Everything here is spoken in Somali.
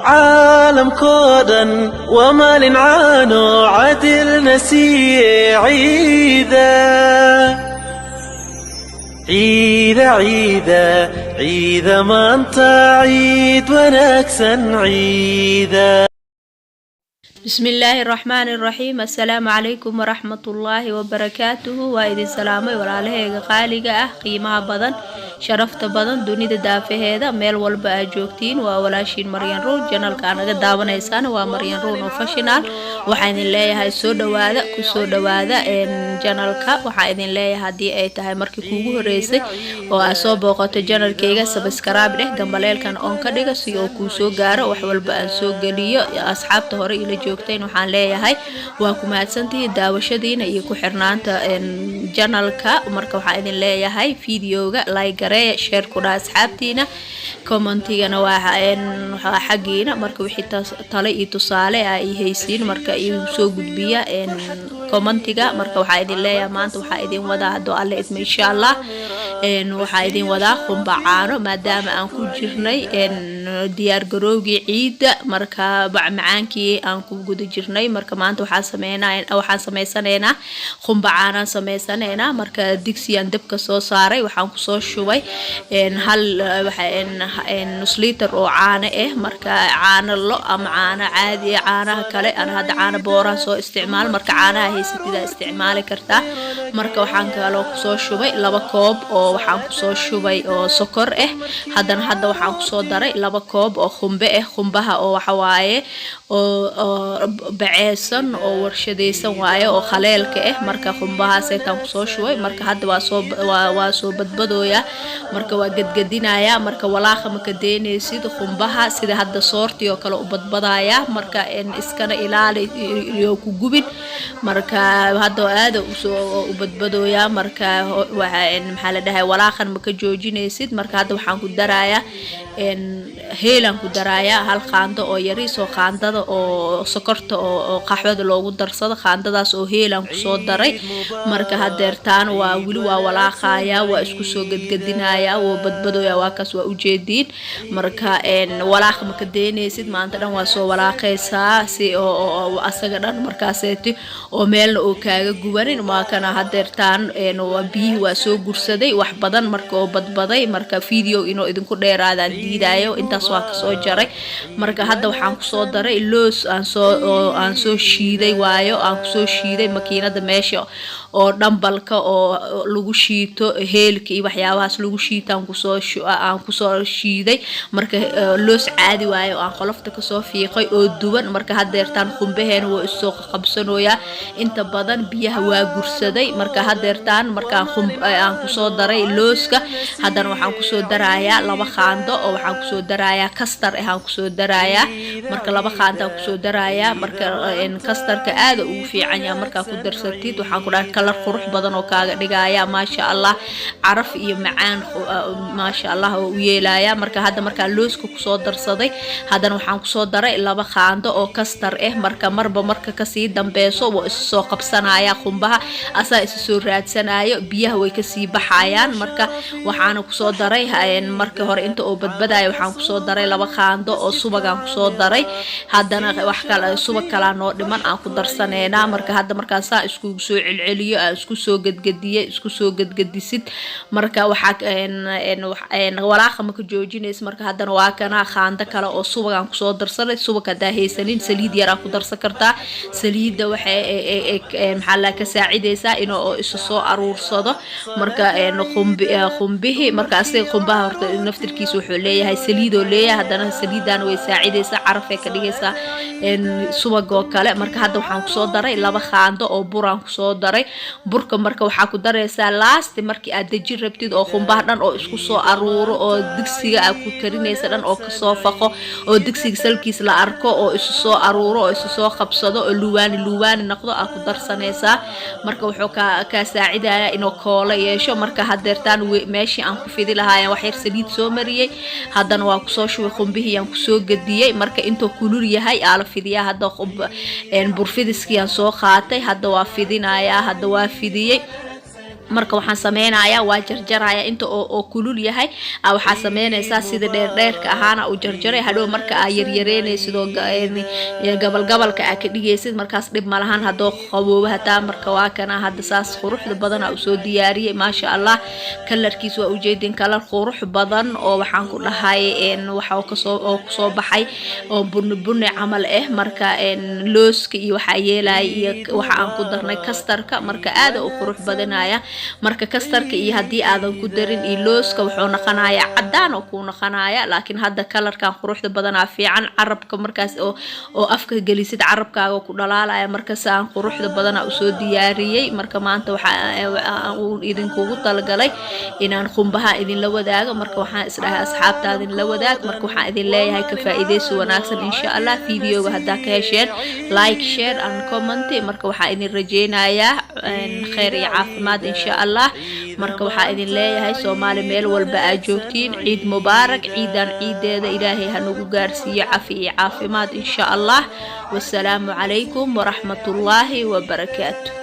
عالم كودن ومال عانو عدل نسي عيدا عيدا عيدا عيدا ما انت عيد ونكسن عيدا. بسم الله الرحمن الرحيم. السلام عليكم ورحمة الله وبركاته. وإذن سلامي وعليه قالقة قيمة بدن شرفت بدن دوني دافع هذا ميل والبا جوكتين وولاشين مريان رو جنال كان داونا إنسان ومريان رو نوفشنال وحين الله هاي سود وادا كسود وادا إن جنال كا وحين الله هدي أي تهاي مركي كوجو رئيسي وأصاب وقت جنال كيجا سبسكراب له جنباليل كان أنك ديجا سيو كوسو جارة وحول بأنسو جلية أصحاب تهري إلى joogteen waxaan leeyahay waa ku mahadsantihiin daawashadiina iyo ku xirnaanta channelka marka waxaan idin leeyahay videoga like gareeya share ku dhaaf asxaabtiina commentigana waa xaqiina marka wixii talo iyo tusaale ay haysiin marka iyo soo gudbiya commentiga marka waxaan idin leeyahay maanta waxaan idin wadaa hado alle idma insha Allah waxaan idin wadaa qumbacaano maadaama aan ku jirnay diyaar garowgii ciida marka macaankii aan ku guda jirnay marka maanta waxaan sameysanaynaa qumbacaano sameysanaynaa marka digsiyan dabka soo saaray waxaan ku soo shubay hal nus litir oo caano marka caano lo ama caano caadi caanaha kale aan hadda caano boora soo isticmaal marka caanaha haysatida isticmaali kartaa marka waxaan kaloo ku soo shubay 2 koob oo waxaan ku soo shubay oo sokor hadda waxaan ku soo daray 2 koob oo qumbaha oo waxa waaye oo baceesan oo warshadeysan waaye oo khaleelka marka qumbahaas aytaan ku soo shubay marka hadda waa soo badbadooya marka waa gadgadinaya marka walaaqa ma ka deynaysid qumbaha sida hadda soorti oo kale u badbadaya marka iskana ilaali iyo ku gubin marka hadda aad u badbadooya marka maxaa la dhahay walaaqan ma ka joojinaysid marka hadda waxaan ku darayaa heelan ku darayaa hal qaando oo yariis oo qaandada oo sokorta oo qaxwada loogu darsado qaandadaas oo heelan ku soo daray marka hadeertaan waa wili waa walaaqaya waa isku soo gadgadinaya oo badbadooya waa kaas waa u jeediin marka walaaq ma ka deynaysid maanta dhan waa soo walaaqaysaa si oo asaga dhan markaaseeti oo meelna oo kaaga gubanin ma kana hadeertaan waa biyo waa soo gursaday wax badan marka oo badbaday marka video inoo idinku dheeraadaan diidaayo intaas waa ka soo jaray marka hadda waxaan ku soo daray loos aan soo shiiday waayo aan ku soo shiiday makiinada meesha oo dhambalka oo lagu shiito heelka iyo waxyaabahaas lagu shiitaan ku soo shiiday marka loos caadi waayo aan qolofta ka soo fiiqay oo duwan marka hadeertaan qumbaheena waa isoo qabsanooya inta badan biyaha waa gursaday marka hadeertaan marka aan ku soo daray looska haddana waxaan ku soo darayaa 2 qaando oo waxaan ku soo darayaa kastar aan ku soo darayaa marka 2 qaando aan ku soo darayaa marka kastarka aad ugu fiican yahay marka ku darsatid waxaan ku dhahay kalar qurux badan oo kaaga dhigaya ma sha Allah caraf iyo macaan ma sha Allah oo yeelaya marka hadda marka looska ku soo darsaday haddana waxaan ku soo daray 2 qaando oo kastar marka marka ka sii dambeeso oo is soo qabsanaya qumbaha asaa is soo raadsanayo biyaha way ka sii baxayaan marka waxaan ku soo daray marka hore inta oo badbadayo waxaan ku soo daray 2 qaando oo subag aan ku soo daray haddana wax kale subag kala noo dhiman aan ku darsaneena marka hadda markaas isku soo celceliyo isku soo gadgadisid marka waxa walaaqa ma ka joojinaysid marka haddana waa kana qaando kale oo subag aan ku soo darsaday subagka daahaysanin saliid yar aan ku darsan kartaa saliida waxay maxaa la ka saacideysaa inuu isu soo aruursado marka qumbihi markaas qumbaha horta naftirkiisa wuxuu leeyahay saliid oo leeyahay haddana saliidan way saacideysaa caraf ay ka dhigaysaa subag oo kale marka hadda waxaan ku soo daray 2 qaando oo bur aan ku soo daray burka marka waxa ku dareysaa last markii aad dajin rabtid oo qumbaha dhan oo isku soo aruuro oo digsiga aad ku karinaysa dhan oo ka soo faqo oo digsiga salkiis la arko oo isu soo aruuro oo isu soo qabsado oo luwaani noqdo aad ku darsanaysaa marka wuxuu ka saacidaya inuu koolo yeesho marka hadeertaan meeshii aan ku fidi lahaayeen wax yar saliid soo mariyay haddana waa ku soo shubay qumbihii aan ku soo gadiyay marka intuu kulul yahay ala fidiyaa hadda burfidiskii aan soo qaatay hadda waa fidinayaa hadda waa fidiyay marka waxaan sameynayaa waa jarjaraya inta oo kulul yahay waxaa sameynaysaa sida dheerdheerka ahaana u jarjaray hadhow marka ay yaryareynaysid oo gabalgabalka ka dhigaysid markaas dhib ma lahan hadoo qaboobo hataa marka waa kana hadda saas quruxda badan u soo diyaariyay ma sha Allah kalarkiisu waa ujeedin kalar qurux badan oo waxaan ku dhahay waxa uu kasoo baxay oo bunni camal marka looska iyo waxa yeelay iyo waxa aan ku darnay kastarka marka aad u qurux badanaya marka kastarka iyo hadii aadan ku darin looska wuxuu noqonayaa cadaan oo ku noqonayaa laakiin hadda kalarkan quruxda badan fiican carabka markaas oo afka galisid carabkaaga ku dhalaalaya marka saan quruxda badan u soo diyaariyay marka maanta waxa uu idinkugu talgalay inaan qumbaha idin la wadaago marka waxaan isdhahay asxaabtaada la wadaag marka waxaan idin leeyahay ka faa'iideyso wanaagsan insha Allah fiidiyoga hadda ka hesheen like share and comment marka waxaan idin rajeynayaa khayr iyo caafimaad insha Allah marka waxaan idin leeyahay Soomaali meel walba aad joogtiin ciid mubaarak ciidan ciideeda Ilaahay ha nagu gaarsiiyo caafimaad insha Allah wassalaamu calaykum wa rahmatullaahi wa barakaatuh